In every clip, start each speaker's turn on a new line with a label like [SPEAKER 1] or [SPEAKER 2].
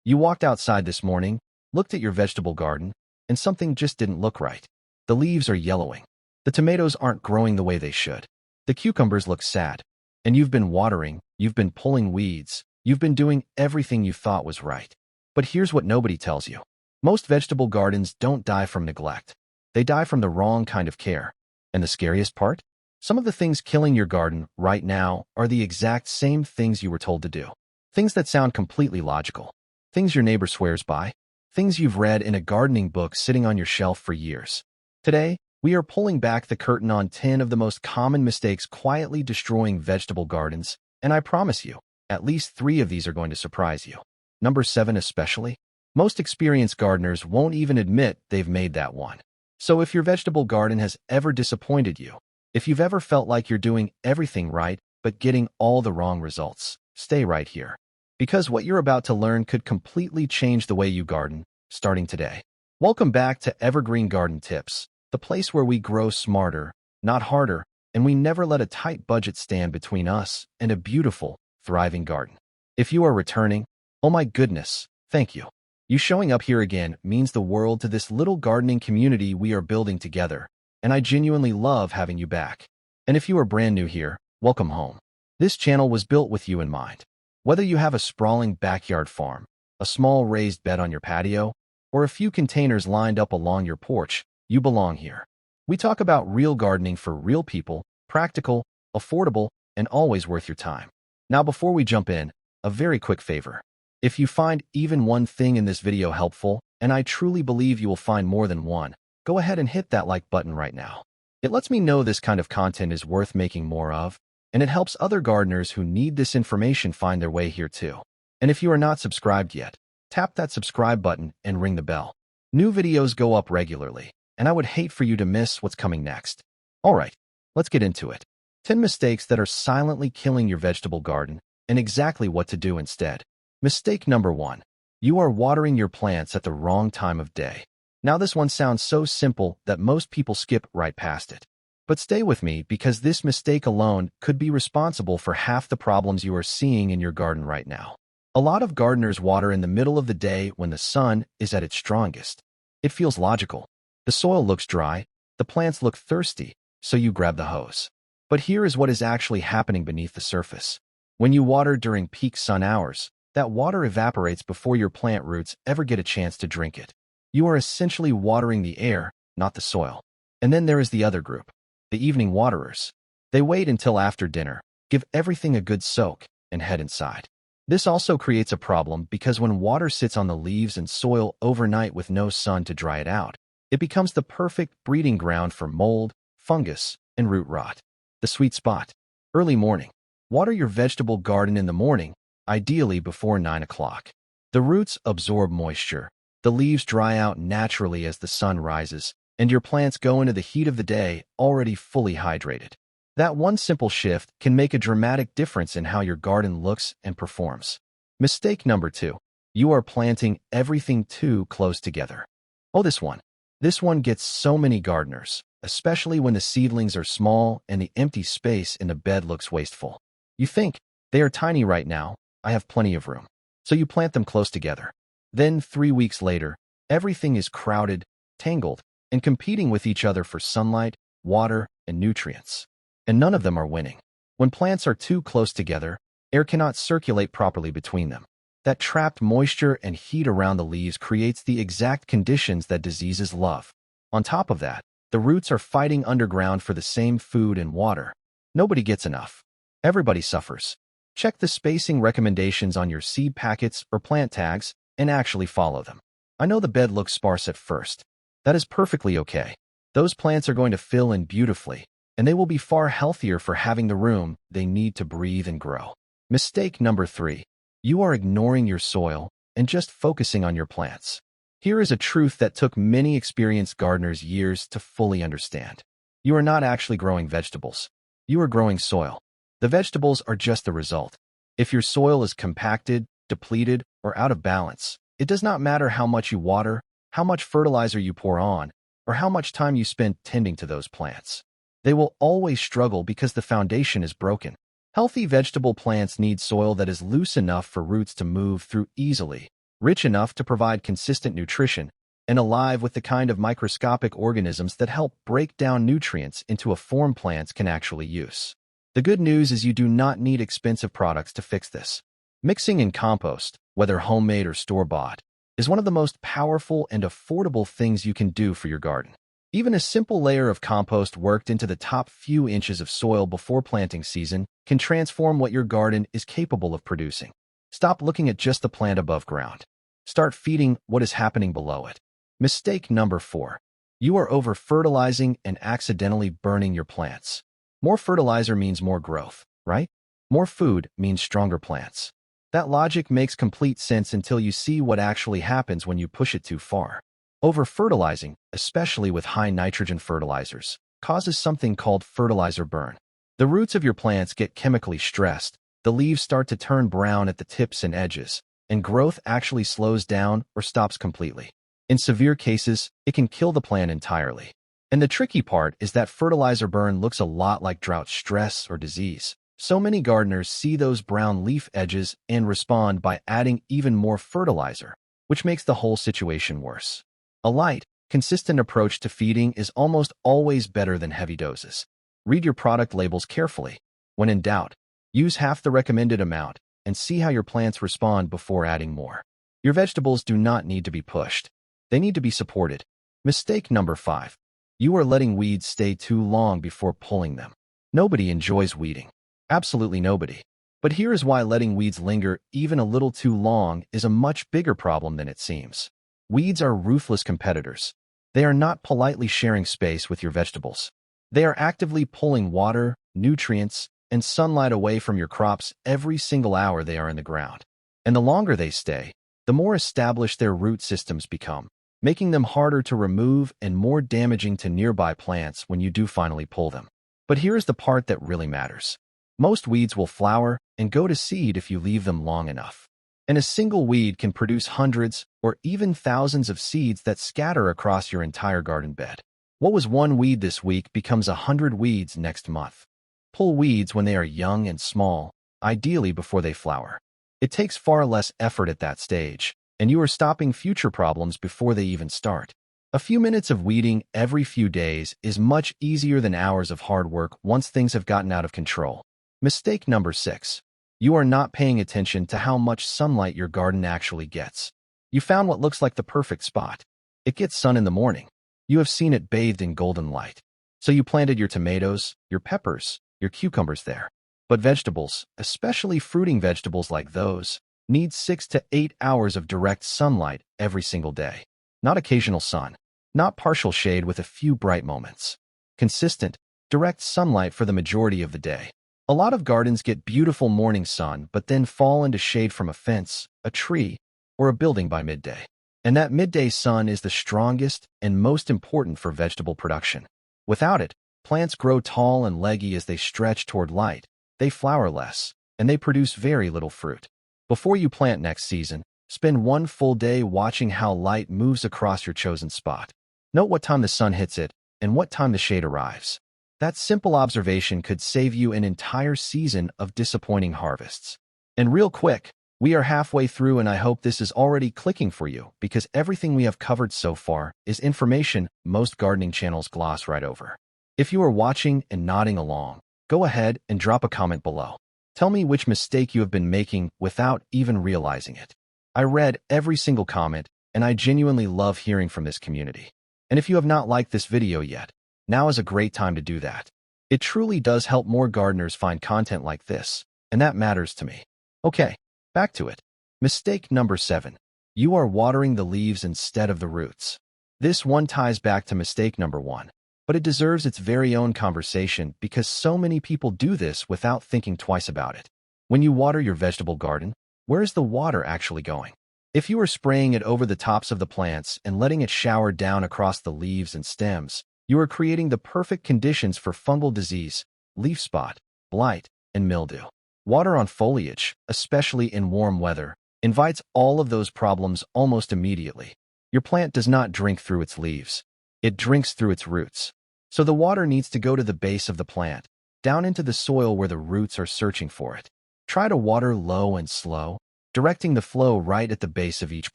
[SPEAKER 1] You walked outside this morning, looked at your vegetable garden, and something just didn't look right. The leaves are yellowing. The tomatoes aren't growing the way they should. The cucumbers look sad. And you've been watering, you've been pulling weeds, you've been doing everything you thought was right. But here's what nobody tells you. Most vegetable gardens don't die from neglect. They die from the wrong kind of care. And the scariest part? Some of the things killing your garden right now are the exact same things you were told to do. Things that sound completely logical. Things your neighbor swears by. Things you've read in a gardening book sitting on your shelf for years. Today, we are pulling back the curtain on 10 of the most common mistakes quietly destroying vegetable gardens, and I promise you, at least 3 of these are going to surprise you. Number 7 especially. Most experienced gardeners won't even admit they've made that one. So if your vegetable garden has ever disappointed you, if you've ever felt like you're doing everything right but getting all the wrong results, stay right here. Because what you're about to learn could completely change the way you garden, starting today. Welcome back to Evergreen Garden Tips, the place where we grow smarter, not harder, and we never let a tight budget stand between us and a beautiful, thriving garden. If you are returning, oh my goodness, thank you. You showing up here again means the world to this little gardening community we are building together, and I genuinely love having you back. And if you are brand new here, welcome home. This channel was built with you in mind. Whether you have a sprawling backyard farm, a small raised bed on your patio, or a few containers lined up along your porch, you belong here. We talk about real gardening for real people, practical, affordable, and always worth your time. Now before we jump in, a very quick favor. If you find even one thing in this video helpful, and I truly believe you will find more than one, go ahead and hit that like button right now. It lets me know this kind of content is worth making more of, and it helps other gardeners who need this information find their way here too. And if you are not subscribed yet, tap that subscribe button and ring the bell. New videos go up regularly, and I would hate for you to miss what's coming next. Alright, let's get into it. 10 mistakes that are silently killing your vegetable garden, and exactly what to do instead. Mistake number 1. You are watering your plants at the wrong time of day. Now this one sounds so simple that most people skip right past it. But stay with me because this mistake alone could be responsible for half the problems you are seeing in your garden right now. A lot of gardeners water in the middle of the day when the sun is at its strongest. It feels logical. The soil looks dry, the plants look thirsty, so you grab the hose. But here is what is actually happening beneath the surface. When you water during peak sun hours, that water evaporates before your plant roots ever get a chance to drink it. You are essentially watering the air, not the soil. And then there is the other group, the evening waterers. They wait until after dinner, give everything a good soak, and head inside. This also creates a problem because when water sits on the leaves and soil overnight with no sun to dry it out, it becomes the perfect breeding ground for mold, fungus, and root rot. The sweet spot. Early morning. Water your vegetable garden in the morning, ideally before 9 o'clock. The roots absorb moisture, the leaves dry out naturally as the sun rises, and your plants go into the heat of the day already fully hydrated. That one simple shift can make a dramatic difference in how your garden looks and performs. Mistake number 2. You are planting everything too close together. Oh, this one. This one gets so many gardeners, especially when the seedlings are small and the empty space in the bed looks wasteful. You think, they are tiny right now, I have plenty of room. So you plant them close together. Then 3 weeks later, everything is crowded, tangled, and competing with each other for sunlight, water, and nutrients. And none of them are winning. When plants are too close together, air cannot circulate properly between them. That trapped moisture and heat around the leaves creates the exact conditions that diseases love. On top of that, the roots are fighting underground for the same food and water. Nobody gets enough. Everybody suffers. Check the spacing recommendations on your seed packets or plant tags and actually follow them. I know the bed looks sparse at first. That is perfectly okay. Those plants are going to fill in beautifully, and they will be far healthier for having the room they need to breathe and grow. Mistake number 3. You are ignoring your soil and just focusing on your plants. Here is a truth that took many experienced gardeners years to fully understand. You are not actually growing vegetables. You are growing soil. The vegetables are just the result. If your soil is compacted, depleted, or out of balance, it does not matter how much you water, how much fertilizer you pour on, or how much time you spend tending to those plants. They will always struggle because the foundation is broken. Healthy vegetable plants need soil that is loose enough for roots to move through easily, rich enough to provide consistent nutrition, and alive with the kind of microscopic organisms that help break down nutrients into a form plants can actually use. The good news is you do not need expensive products to fix this. Mixing in compost, whether homemade or store-bought, is one of the most powerful and affordable things you can do for your garden. Even a simple layer of compost worked into the top few inches of soil before planting season can transform what your garden is capable of producing. Stop looking at just the plant above ground. Start feeding what is happening below it. Mistake number 4. You are over-fertilizing and accidentally burning your plants. More fertilizer means more growth, right? More food means stronger plants. That logic makes complete sense until you see what actually happens when you push it too far. Over-fertilizing, especially with high nitrogen fertilizers, causes something called fertilizer burn. The roots of your plants get chemically stressed, the leaves start to turn brown at the tips and edges, and growth actually slows down or stops completely. In severe cases, it can kill the plant entirely. And the tricky part is that fertilizer burn looks a lot like drought stress or disease. So many gardeners see those brown leaf edges and respond by adding even more fertilizer, which makes the whole situation worse. A light, consistent approach to feeding is almost always better than heavy doses. Read your product labels carefully. When in doubt, use half the recommended amount and see how your plants respond before adding more. Your vegetables do not need to be pushed. They need to be supported. Mistake number 5. You are letting weeds stay too long before pulling them. Nobody enjoys weeding. Absolutely nobody. But here is why letting weeds linger even a little too long is a much bigger problem than it seems. Weeds are ruthless competitors. They are not politely sharing space with your vegetables. They are actively pulling water, nutrients, and sunlight away from your crops every single hour they are in the ground. And the longer they stay, the more established their root systems become, making them harder to remove and more damaging to nearby plants when you do finally pull them. But here's the part that really matters. Most weeds will flower and go to seed if you leave them long enough. And a single weed can produce hundreds or even thousands of seeds that scatter across your entire garden bed. What was one weed this week becomes 100 weeds next month. Pull weeds when they are young and small, ideally before they flower. It takes far less effort at that stage, and you are stopping future problems before they even start. A few minutes of weeding every few days is much easier than hours of hard work once things have gotten out of control. Mistake number 6. You are not paying attention to how much sunlight your garden actually gets. You found what looks like the perfect spot. It gets sun in the morning. You have seen it bathed in golden light. So you planted your tomatoes, your peppers, your cucumbers there. But vegetables, especially fruiting vegetables like those, need 6 to 8 hours of direct sunlight every single day. Not occasional sun. Not partial shade with a few bright moments. Consistent, direct sunlight for the majority of the day. A lot of gardens get beautiful morning sun but then fall into shade from a fence, a tree, or a building by midday. And that midday sun is the strongest and most important for vegetable production. Without it, plants grow tall and leggy as they stretch toward light, they flower less, and they produce very little fruit. Before you plant next season, spend one full day watching how light moves across your chosen spot. Note what time the sun hits it and what time the shade arrives. That simple observation could save you an entire season of disappointing harvests. And real quick, we are halfway through and I hope this is already clicking for you because everything we have covered so far is information most gardening channels gloss right over. If you are watching and nodding along, go ahead and drop a comment below. Tell me which mistake you have been making without even realizing it. I read every single comment and I genuinely love hearing from this community. And if you have not liked this video yet, now is a great time to do that. It truly does help more gardeners find content like this, and that matters to me. Okay, back to it. Mistake number 7. You are watering the leaves instead of the roots. This one ties back to mistake number 1, but it deserves its very own conversation because so many people do this without thinking twice about it. When you water your vegetable garden, where is the water actually going? If you are spraying it over the tops of the plants and letting it shower down across the leaves and stems, you are creating the perfect conditions for fungal disease, leaf spot, blight, and mildew. Water on foliage, especially in warm weather, invites all of those problems almost immediately. Your plant does not drink through its leaves. It drinks through its roots. So the water needs to go to the base of the plant, down into the soil where the roots are searching for it. Try to water low and slow. directing the flow right at the base of each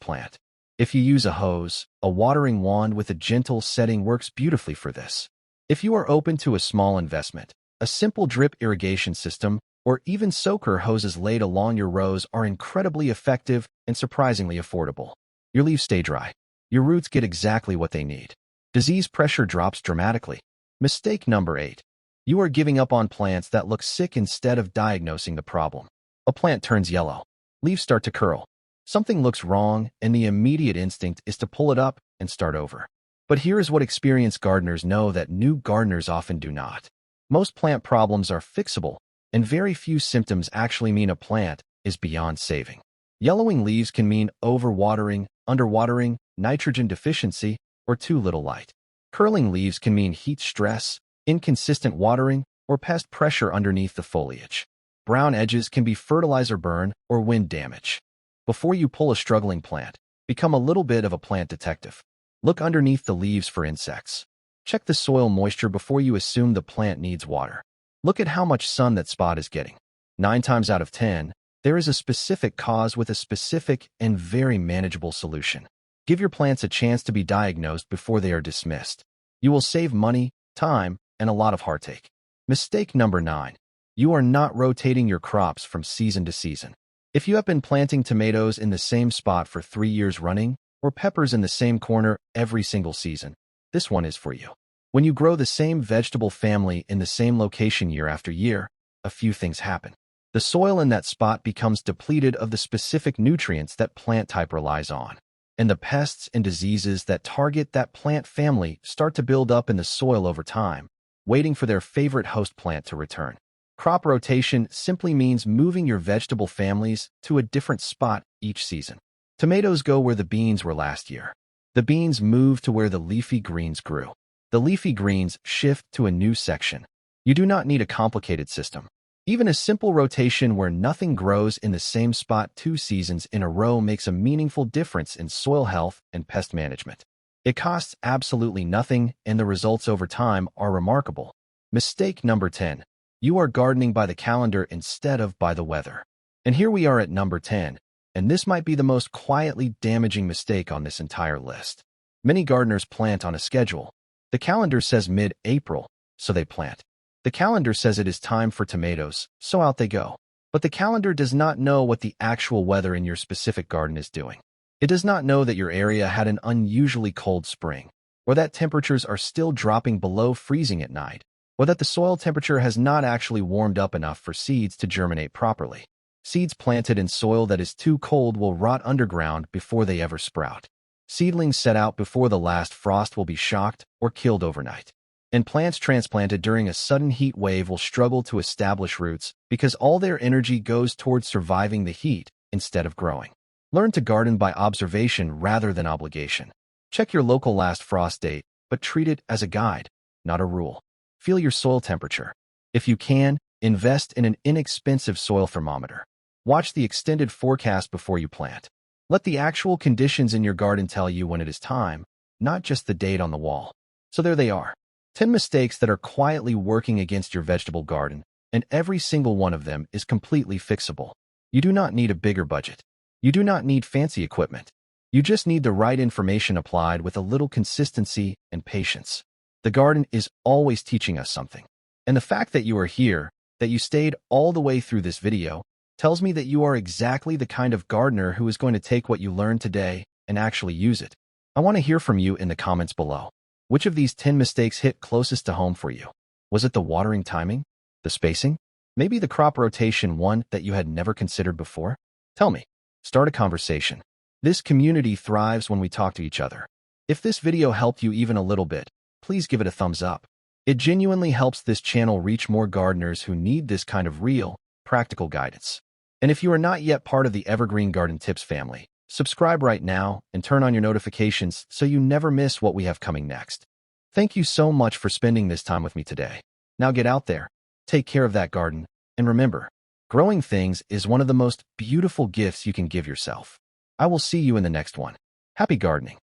[SPEAKER 1] plant. If you use a hose, a watering wand with a gentle setting works beautifully for this. If you are open to a small investment, a simple drip irrigation system or even soaker hoses laid along your rows are incredibly effective and surprisingly affordable. Your leaves stay dry. Your roots get exactly what they need. Disease pressure drops dramatically. Mistake number 8. You are giving up on plants that look sick instead of diagnosing the problem. A plant turns yellow. Leaves start to curl. Something looks wrong, and the immediate instinct is to pull it up and start over. But here is what experienced gardeners know that new gardeners often do not. Most plant problems are fixable, and very few symptoms actually mean a plant is beyond saving. Yellowing leaves can mean overwatering, underwatering, nitrogen deficiency, or too little light. Curling leaves can mean heat stress, inconsistent watering, or pest pressure underneath the foliage. Brown edges can be fertilizer burn or wind damage. Before you pull a struggling plant, become a little bit of a plant detective. Look underneath the leaves for insects. Check the soil moisture before you assume the plant needs water. Look at how much sun that spot is getting. 9 times out of 10, there is a specific cause with a specific and very manageable solution. Give your plants a chance to be diagnosed before they are dismissed. You will save money, time, and a lot of heartache. Mistake number 9. You are not rotating your crops from season to season. If you have been planting tomatoes in the same spot for 3 years running, or peppers in the same corner every single season, this one is for you. When you grow the same vegetable family in the same location year after year, a few things happen. The soil in that spot becomes depleted of the specific nutrients that plant type relies on, and the pests and diseases that target that plant family start to build up in the soil over time, waiting for their favorite host plant to return. Crop rotation simply means moving your vegetable families to a different spot each season. Tomatoes go where the beans were last year. The beans move to where the leafy greens grew. The leafy greens shift to a new section. You do not need a complicated system. Even a simple rotation where nothing grows in the same spot 2 seasons in a row makes a meaningful difference in soil health and pest management. It costs absolutely nothing, and the results over time are remarkable. Mistake number 10. You are gardening by the calendar instead of by the weather. And here we are at number 10, and this might be the most quietly damaging mistake on this entire list. Many gardeners plant on a schedule. The calendar says mid-April, so they plant. The calendar says it is time for tomatoes, so out they go. But the calendar does not know what the actual weather in your specific garden is doing. It does not know that your area had an unusually cold spring, or that temperatures are still dropping below freezing at night, or that the soil temperature has not actually warmed up enough for seeds to germinate properly. Seeds planted in soil that is too cold will rot underground before they ever sprout. Seedlings set out before the last frost will be shocked or killed overnight. And plants transplanted during a sudden heat wave will struggle to establish roots because all their energy goes towards surviving the heat instead of growing. Learn to garden by observation rather than obligation. Check your local last frost date, but treat it as a guide, not a rule. Feel your soil temperature. If you can, invest in an inexpensive soil thermometer. Watch the extended forecast before you plant. Let the actual conditions in your garden tell you when it is time, not just the date on the wall. So there they are. 10 mistakes that are quietly working against your vegetable garden, and every single one of them is completely fixable. You do not need a bigger budget. You do not need fancy equipment. You just need the right information applied with a little consistency and patience. The garden is always teaching us something. And the fact that you are here, that you stayed all the way through this video, tells me that you are exactly the kind of gardener who is going to take what you learned today and actually use it. I want to hear from you in the comments below. Which of these 10 mistakes hit closest to home for you? Was it the watering timing? The spacing? Maybe the crop rotation one that you had never considered before? Tell me. Start a conversation. This community thrives when we talk to each other. If this video helped you even a little bit, please give it a thumbs up. It genuinely helps this channel reach more gardeners who need this kind of real, practical guidance. And if you are not yet part of the Evergreen Garden Tips family, subscribe right now and turn on your notifications so you never miss what we have coming next. Thank you so much for spending this time with me today. Now get out there, take care of that garden, and remember, growing things is one of the most beautiful gifts you can give yourself. I will see you in the next one. Happy gardening.